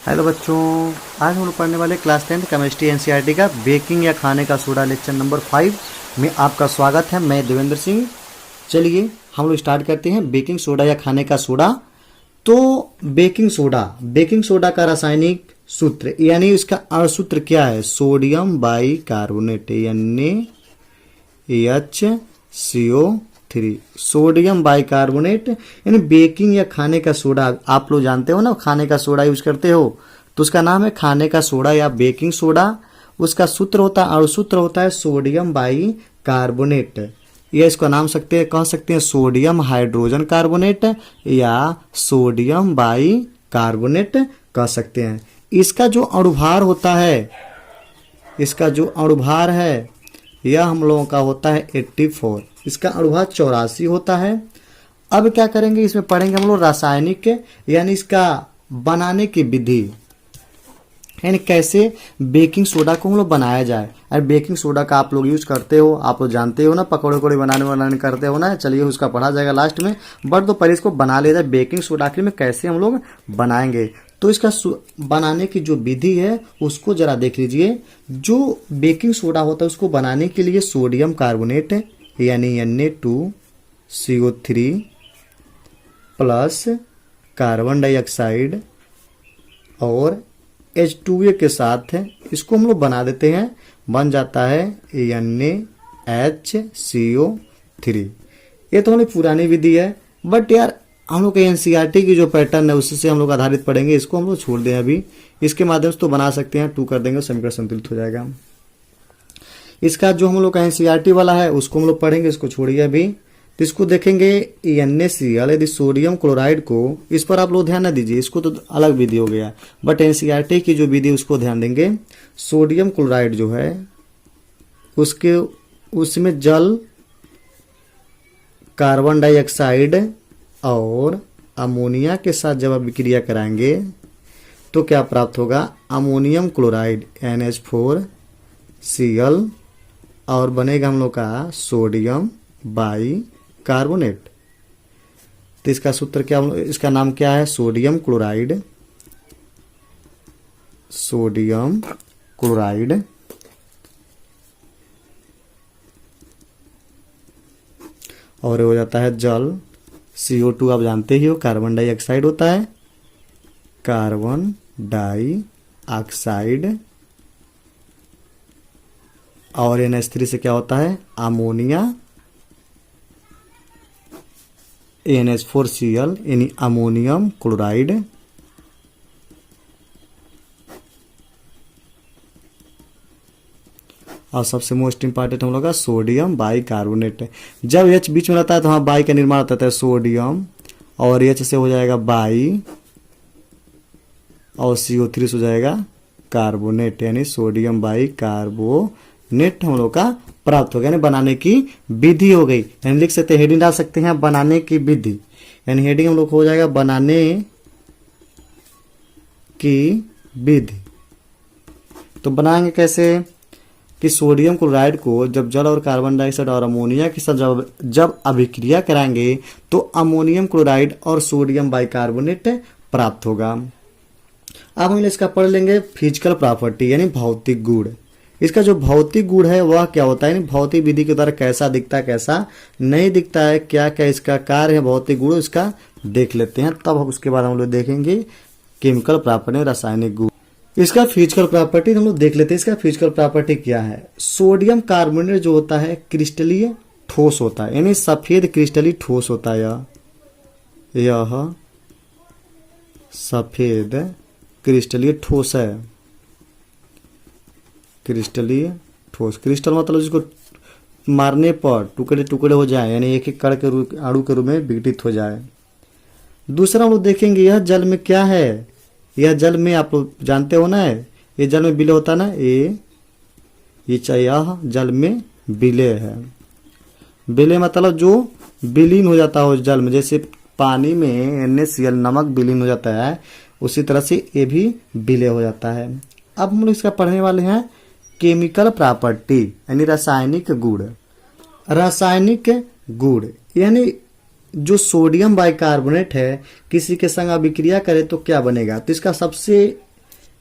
Hello बच्चों, आज हम लोग पढ़ने वाले क्लास 10 केमिस्ट्री एनसीईआरटी का बेकिंग या खाने का सोडा लेक्चर नंबर 5 में आपका स्वागत है। मैं देवेंद्र सिंह। चलिए हम लोग स्टार्ट करते हैं बेकिंग सोडा या खाने का सोडा। तो बेकिंग सोडा का रासायनिक सूत्र यानी इसका अणुसूत्र क्या है? Sodium by carbonate NaHCO3। Sodium bicarbonate यानी बेकिंग या खाने का सोडा। आप लोग जानते हो ना, खाने का सोडा यूज करते हो तो उसका नाम है खाने का सोडा या बेकिंग सोडा। उसका सूत्र होता है, अणुसूत्र होता है सोडियम बाई कार्बोनेट। या इसका नाम कह सकते हैं सोडियम हाइड्रोजन कार्बोनेट या सोडियम बाई कार्बोनेट कह सकते हैं। इसका जो अणुभार है यह हम लोगों का होता है 84। इसका अणुभार 84 होता है। अब क्या करेंगे, इसमें पढ़ेंगे हम लोग रासायनिक यानी इसका बनाने की विधि, यानी कैसे बेकिंग सोडा को हम लोग बनाया जाए। और बेकिंग सोडा का आप लोग यूज करते हो, आप लोग जानते हो ना, पकौड़े वकौड़े बनाने करते हो ना। चलिए उसका पढ़ा जाएगा लास्ट में, बट तो पहले इसको बना लिया जाए। बेकिंग सोडा आखिर में कैसे हम लोग बनाएंगे, तो इसका बनाने की जो विधि है उसको जरा देख लीजिए। जो बेकिंग सोडा होता है उसको बनाने के लिए सोडियम कार्बोनेट यानी Na2CO3 प्लस कार्बन डाइऑक्साइड और H2A के साथ इसको हम लोग बना देते हैं। बन जाता है NaHCO3। ये तो हमारी पुरानी विधि है, बट यार हम लोग एनसीईआरटी की जो पैटर्न है उससे हम लोग आधारित पढ़ेंगे। इसको हम लोग छोड़ दें अभी, इसके माध्यम से तो बना सकते हैं। 2 कर देंगे, समीकरण संतुलित हो जाएगा। इसका जो हम लोग का एनसीईआरटी वाला है उसको हम लोग पढ़ेंगे, इसको छोड़िए अभी। तो इसको देखेंगे NaCl यदि सोडियम क्लोराइड को, इस पर आप लोग ध्यान न दीजिए, इसको तो अलग विधि हो गया, बट एनसीईआरटी की जो विधि उसको ध्यान देंगे। सोडियम क्लोराइड जो है उसमें जल, कार्बन डाइऑक्साइड और अमोनिया के साथ जब आप विक्रिया कराएंगे तो क्या प्राप्त होगा? अमोनियम क्लोराइड NH4Cl और बनेगा हम लोग का सोडियम बाई कार्बोनेट। तो इसका सूत्र क्या, इसका नाम क्या है? सोडियम क्लोराइड और हो जाता है जल। CO2 आप जानते ही हो, कार्बन डाइऑक्साइड होता है, कार्बन डाइऑक्साइड और NH3 से क्या होता है? अमोनिया, NH4Cl यानी अमोनियम क्लोराइड और सबसे मोस्ट इंपॉर्टेंट हम लोग का सोडियम बाई कार्बोनेट। जब H बीच में रहता है तो वहाँ बाई का निर्माण होता है, सोडियम और H से हो जाएगा बाई और CO3 से हो जाएगा कार्बोनेट, यानी सोडियम बाई कार्बोनेट हम लोग का प्राप्त हो गया। यानी बनाने की विधि हो गई। यानी लिख सकते हैं, हेडिंग डाल सकते हैं बनाने की विधि, यानी हेडिंग हम लोग हो जाएगा बनाने की विधि। तो बनाएंगे कैसे कि सोडियम क्लोराइड को जब जल और कार्बन डाइऑक्साइड और अमोनिया के साथ जब अभिक्रिया कराएंगे तो अमोनियम क्लोराइड और सोडियम बाइकार्बोनेट प्राप्त होगा। अब हम इसका पढ़ लेंगे फिजिकल प्रॉपर्टी यानी भौतिक गुण। इसका जो भौतिक गुण है वह क्या होता है, यानी भौतिक विधि के द्वारा कैसा दिखता है, कैसा नहीं दिखता है, क्या क्या इसका कार्य है, भौतिक गुण इसका देख लेते हैं। तब हम उसके बाद हम लोग देखेंगे केमिकल प्रॉपर्टी, रासायनिक गुण। इसका फिजिकल प्रॉपर्टी हम लोग देख लेते हैं। इसका फिजिकल प्रॉपर्टी क्या है? सोडियम कार्बोनेट जो होता है क्रिस्टलीय ठोस होता है, यानी सफेद क्रिस्टलीय ठोस होता है। यह सफेद क्रिस्टलीय ठोस है। क्रिस्टलीय ठोस, क्रिस्टल मतलब जिसको मारने पर टुकड़े टुकड़े हो जाए, यानी एक एक कण के अणु के रूप में विघटित हो जाए। दूसरा हम लोग देखेंगे यह जल में क्या है। यह जल में आप लोग जानते हो ना, ये जल में विलय होता है ना, यह जल में विलय है। विलय मतलब जो विलीन हो जाता है जल में, जैसे पानी में NaCl नमक विलीन हो जाता है, उसी तरह से ये भी विलय हो जाता है। अब हम लोग इसका पढ़ने वाले हैं केमिकल प्रॉपर्टी यानी रासायनिक गुण। रासायनिक गुण यानी जो सोडियम बाइकार्बोनेट है किसी के संग अभिक्रिया करे तो क्या बनेगा? तो इसका सबसे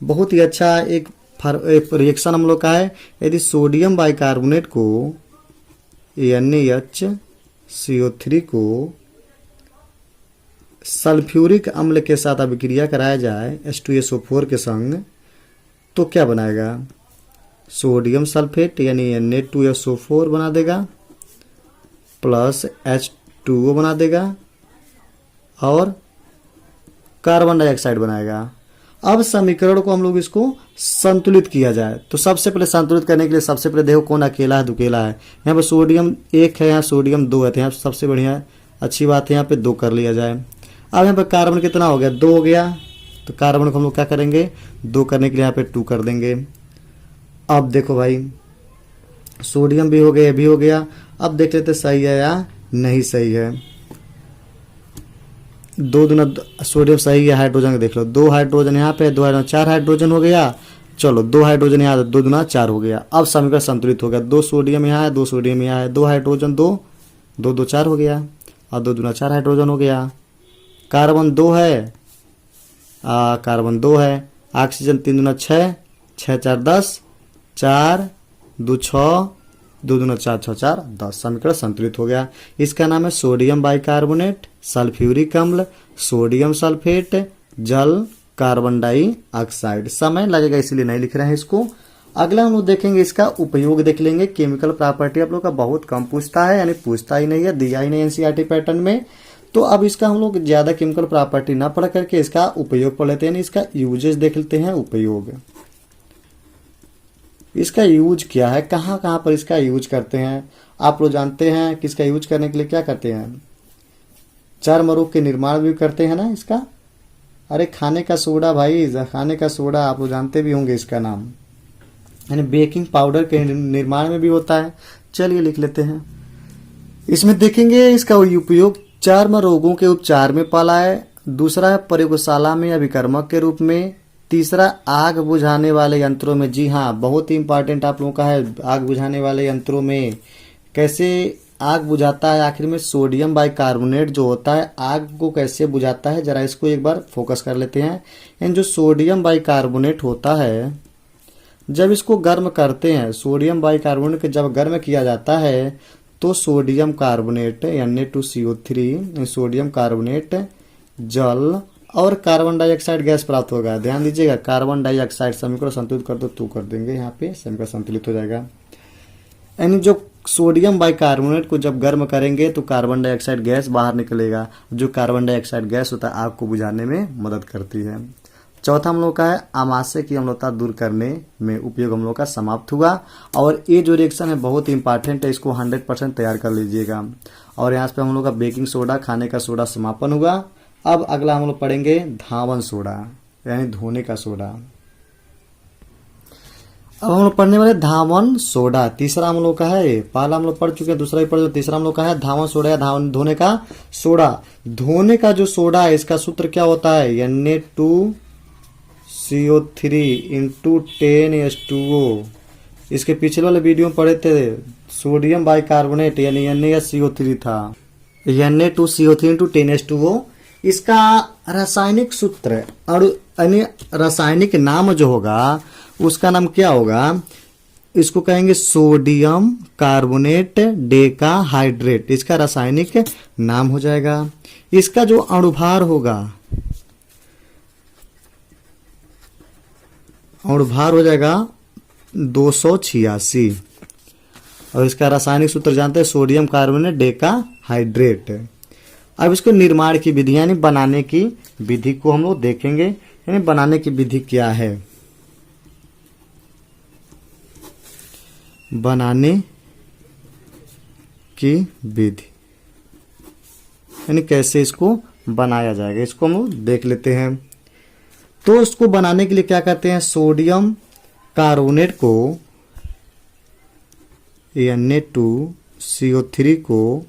बहुत ही अच्छा एक रिएक्शन हम लोग का है। यदि सोडियम बाइकार्बोनेट को NaHCO3 को सल्फ्यूरिक अम्ल के साथ अभिक्रिया कराया जाए H2SO4 के संग, तो क्या बनाएगा? सोडियम सल्फेट यानी Na2SO4 बना देगा प्लस H2O बना देगा और कार्बन डाइऑक्साइड बनाएगा। अब समीकरण को हम लोग इसको संतुलित किया जाए, तो सबसे पहले संतुलित करने के लिए सबसे पहले देखो कौन अकेला है दुकेला है। यहाँ पर सोडियम 1 है, यहाँ सोडियम 2 है, तो यहाँ सबसे बढ़िया अच्छी बात है यहाँ पे 2 कर लिया जाए। अब यहाँ पर कार्बन कितना हो गया? 2 हो गया, तो कार्बन को हम लोग क्या करेंगे? 2 करने के लिए यहाँ पे 2 कर देंगे। अब देखो भाई सोडियम भी हो गया, ये भी हो गया। अब देख लेते सही है या नहीं सही है। 2 दूना सोडियम सही है, हाइड्रोजन देख लो, 2 हाइड्रोजन यहाँ पे, 2 हाइड्रोजन 4 हाइड्रोजन हो गया। चलो 2 हाइड्रोजन यहाँ, 2 दूना 4 हो गया। अब समीकरण संतुलित हो गया। 2 सोडियम यहाँ है, 2 सोडियम यहाँ है, 2 हाइड्रोजन 2, 2 2 4 हो गया और 2 दूना 4 हाइड्रोजन हो गया। कार्बन 2 है, कार्बन 2 है, ऑक्सीजन 3 दूना 6, 6 4 10, 4 2 6, 2 दूना 4 6 4 10। समीकरण संतुलित हो गया। इसका नाम है सोडियम बाइकार्बोनेट, सल्फ्यूरिक अम्ल, सोडियम सल्फेट, जल, कार्बन डाइऑक्साइड। समय लगेगा इसलिए नहीं लिख रहे हैं इसको। अगला हम लोग देखेंगे इसका उपयोग देख लेंगे। केमिकल प्रॉपर्टी आप लोग का बहुत कम पूछता है, यानी पूछता ही नहीं है, दिया ही नहीं एनसीईआरटी पैटर्न में। तो अब इसका हम लोग ज्यादा केमिकल प्रॉपर्टी ना पढ़ करके इसका उपयोग पढ़ लेते हैं, इसका यूजेस देख लेते हैं। उपयोग, इसका यूज क्या है, कहाँ कहाँ पर इसका यूज करते हैं आप लोग जानते हैं कि इसका यूज करने के लिए क्या करते हैं? चर्म के निर्माण भी करते हैं ना इसका। अरे खाने का सोडा भाई, खाने का सोडा आप लोग जानते भी होंगे इसका नाम, यानी बेकिंग पाउडर के निर्माण में भी होता है। चलिए लिख लेते हैं। इसमें देखेंगे इसका उपयोग चर्म रोगों के उपचार में पाला है। दूसरा है प्रयोगशाला में अभिकर्मक के रूप में। तीसरा आग बुझाने वाले यंत्रों में। जी हाँ, बहुत ही इंपॉर्टेंट आप लोगों का है, आग बुझाने वाले यंत्रों में कैसे आग बुझाता है आखिर में? सोडियम बाइकार्बोनेट जो होता है आग को कैसे बुझाता है, जरा इसको एक बार फोकस कर लेते हैं। इन जो सोडियम बाइकार्बोनेट होता है, जब इसको गर्म करते हैं, सोडियम बाइकार्बोनेट को जब गर्म किया जाता है तो sodium carbonate Na2CO3, sodium carbonate, जल और कार्बन डाइऑक्साइड गैस प्राप्त होगा। ध्यान दीजिएगा, कार्बन डाइऑक्साइड। समीकरण संतुलित कर दो, 2 कर देंगे, यहाँ पे समीकरण संतुलित हो जाएगा। यानी जो सोडियम बाइकार्बोनेट को जब गर्म करेंगे तो कार्बन डाइऑक्साइड गैस बाहर निकलेगा। जो कार्बन डाइऑक्साइड गैस होता है आग को बुझाने में मदद करती है। चौथा हम लोग का है आमाशय की अम्लता दूर करने में उपयोग हम लोग का समाप्त हुआ। और ये जो रिएक्शन है बहुत इंपॉर्टेंट है, इसको 100% तैयार कर लीजिएगा। और यहाँ पे हम लोग का बेकिंग सोडा, खाने का सोडा समापन हुआ। अब अगला हम लोग पढ़ेंगे धावन सोडा, यानी धोने का सोडा। अब हम लोग पढ़ने वाले धावन सोडा। तीसरा हम लोग का है, पहला हम लोग पढ़ चुके हैं, दूसरा भी पढ़ चुके, तीसरा हम लोग का है धावन सोडा या धावन धोने का सोडा। धोने का जो सोडा है इसका सूत्र क्या होता है? Na2CO3 into 10H2O। इसके पिछले वाले वीडियो में पढ़े थे सोडियम बाइकार्बोनेट यानी NaCO3 था, Na2CO3 इंटू 10H2O। इसका रासायनिक सूत्र और रासायनिक नाम जो होगा उसका नाम क्या होगा? इसको कहेंगे सोडियम कार्बोनेट डेकाहाइड्रेट, इसका रासायनिक नाम हो जाएगा। इसका जो अणुभार होगा, अणुभार हो जाएगा 286। और इसका रासायनिक सूत्र जानते हैं, सोडियम कार्बोनेट डेकाहाइड्रेट। अब इसको निर्माण की विधि यानी बनाने की विधि को हम लोग देखेंगे, यानी बनाने की विधि क्या है। बनाने की विधि यानी कैसे इसको बनाया जाएगा, इसको हम लोग देख लेते हैं। तो इसको बनाने के लिए क्या करते हैं? सोडियम कार्बोनेट को Na2CO3 को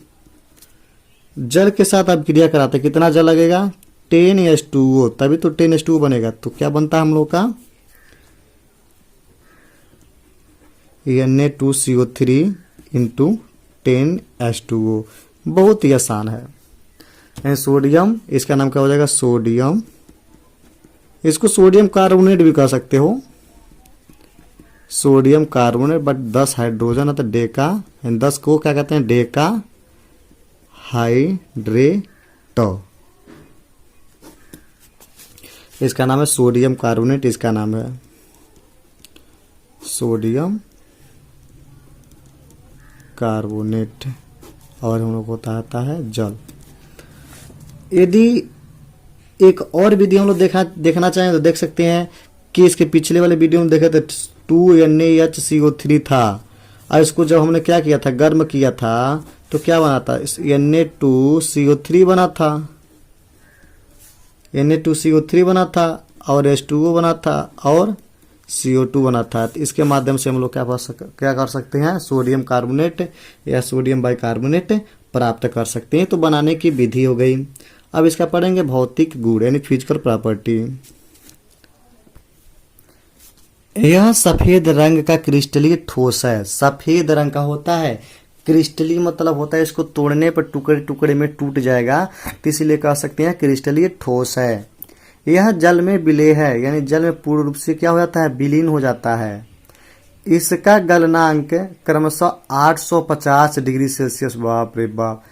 जल के साथ अभिक्रिया कराते हैं। कितना जल लगेगा? 10H2O, तभी तो 10H2O बनेगा। तो क्या बनता है हम लोग का? Na2CO3 into 10H2O। बहुत ही आसान है। सोडियम, इसका नाम क्या हो जाएगा? सोडियम इसको सोडियम कार्बोनेट भी कह सकते हो, सोडियम कार्बोनेट, बट 10 हाइड्रोजन है तो डेका, 10 को क्या कहते हैं, डेका हाइड्रेट। इसका नाम है सोडियम कार्बोनेट, इसका नाम है सोडियम कार्बोनेट। और हम लोग को आता है जल। यदि एक और विधि हम लोग देखना चाहें तो देख सकते हैं कि इसके पिछले वाले वीडियो में देखे तो 2NaHCO3 था, और इसको जब हमने क्या किया था, गर्म किया था, तो क्या बना था, Na2CO3 बना था, Na2CO3 बना था, और H2O बना था, और CO2 बना था। तो इसके माध्यम से हम लोग क्या कर सकते हैं, सोडियम कार्बोनेट या सोडियम बाइकार्बोनेट प्राप्त कर सकते हैं। तो बनाने की विधि हो गई। अब इसका पढ़ेंगे भौतिक गुण यानी फिजिकल प्रॉपर्टी। यह सफेद रंग का क्रिस्टलीय ठोस है। सफेद रंग का होता है, क्रिस्टलीय मतलब होता है इसको तोड़ने पर टुकड़े टुकड़े में टूट जाएगा, तो इसीलिए कह सकते हैं क्रिस्टलीय ठोस है। यह जल में विलेय है, यानी जल में पूर्ण रूप से क्या हो जाता है, विलीन हो जाता है। इसका गलनांक क्रमशः 850 डिग्री सेल्सियस, बाप रे बाप,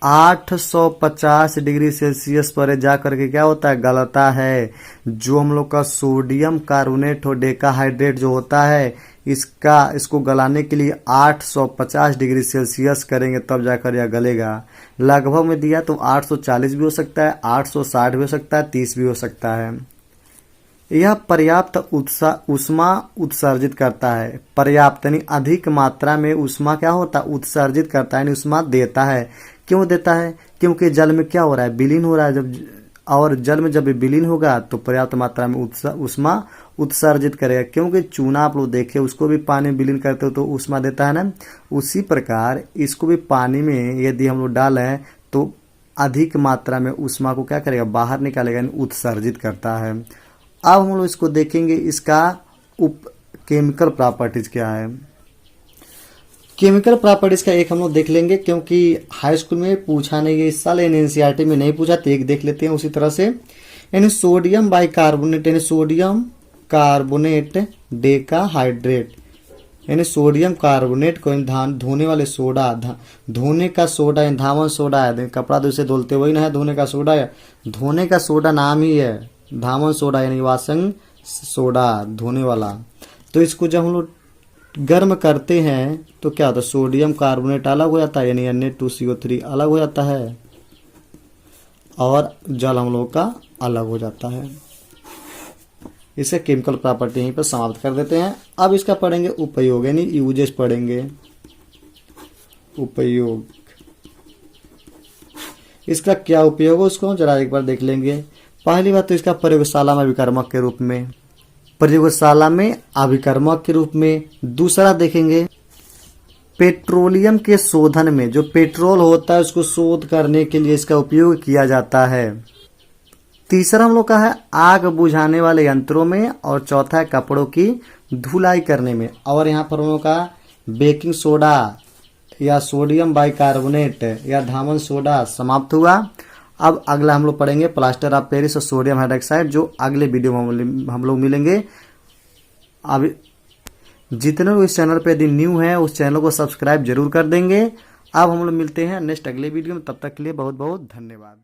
850 डिग्री सेल्सियस पर जा करके क्या होता है, गलता है। जो हम लोग का सोडियम कार्बोनेट और डेकाहाइड्रेट जो होता है, इसको गलाने के लिए 850 डिग्री सेल्सियस करेंगे तब जाकर यह गलेगा। लगभग में दिया तो 840 भी हो सकता है, 860 भी हो सकता है, 30 भी हो सकता है। यह पर्याप्त ऊष्मा उत्सर्जित करता है। पर्याप्त यानी अधिक मात्रा में ऊष्मा क्या होता है, उत्सर्जित करता है, यानी ऊष्मा देता है। क्यों देता है, क्योंकि जल में क्या हो रहा है, विलीन हो रहा है। जब और जल में जब विलीन होगा तो पर्याप्त मात्रा में ऊष्मा उत्सर्जित करेगा। क्योंकि चूना आप लोग देखे, उसको भी पानी में विलीन करते हो तो ऊष्मा देता है ना, उसी प्रकार इसको भी पानी में यदि हम लोग डालें तो अधिक मात्रा में ऊष्मा को क्या करेगा, बाहर निकालेगा, यानी उत्सर्जित करता है। अब हम लोग इसको देखेंगे, इसका केमिकल प्रॉपर्टीज क्या है। केमिकल प्रॉपर्टीज का एक हम लोग देख लेंगे, क्योंकि हाई स्कूल में पूछा नहीं है इस साल, एनसीईआरटी में नहीं पूछा, तो एक देख लेते हैं उसी तरह से। यानी सोडियम बाइकार्बोनेट यानी सोडियम कार्बोनेट डेकाहाइड्रेट, यानी सोडियम कार्बोनेट को धोने वाले सोडा, धोने का सोडा यानी धावन सोडा है, कपड़ा दूसरे धोलते वही ना है धोने का सोडा है, धोने का सोडा नाम ही है धावन सोडा यानी वासन सोडा, धोने वाला। तो इसको जब हम लोग गर्म करते हैं तो क्या होता है, सोडियम कार्बोनेट अलग हो जाता है, यानी Na2CO3 अलग हो जाता है, और जल हम लोग का अलग हो जाता है। इसे केमिकल प्रॉपर्टी यहीं पर समाप्त कर देते हैं। अब इसका पढ़ेंगे उपयोग यानी यूजेस पढ़ेंगे। उपयोग, इसका क्या उपयोग है उसको जरा एक बार देख लेंगे। पहली बात तो इसका प्रयोगशाला में अभिकर्मक के रूप में, प्रयोगशाला में अभिकर्मक के रूप में। दूसरा देखेंगे पेट्रोलियम के शोधन में, जो पेट्रोल होता है उसको शोध करने के लिए इसका उपयोग किया जाता है। तीसरा हम लोग का है आग बुझाने वाले यंत्रों में, और चौथा है कपड़ों की धुलाई करने में। और यहाँ पर हम लोग का बेकिंग सोडा या सोडियम बाइकार्बोनेट या धामन सोडा समाप्त हुआ। अब अगला हम लोग पढ़ेंगे प्लास्टर ऑफ पेरिस और सोडियम हाइड्रोक्साइड, जो अगले वीडियो में हम लोग मिलेंगे। अब जितने लोग इस चैनल पे यदि न्यू है उस चैनल को सब्सक्राइब जरूर कर देंगे। अब हम लोग मिलते हैं नेक्स्ट अगले वीडियो में, तब तक के लिए बहुत बहुत धन्यवाद।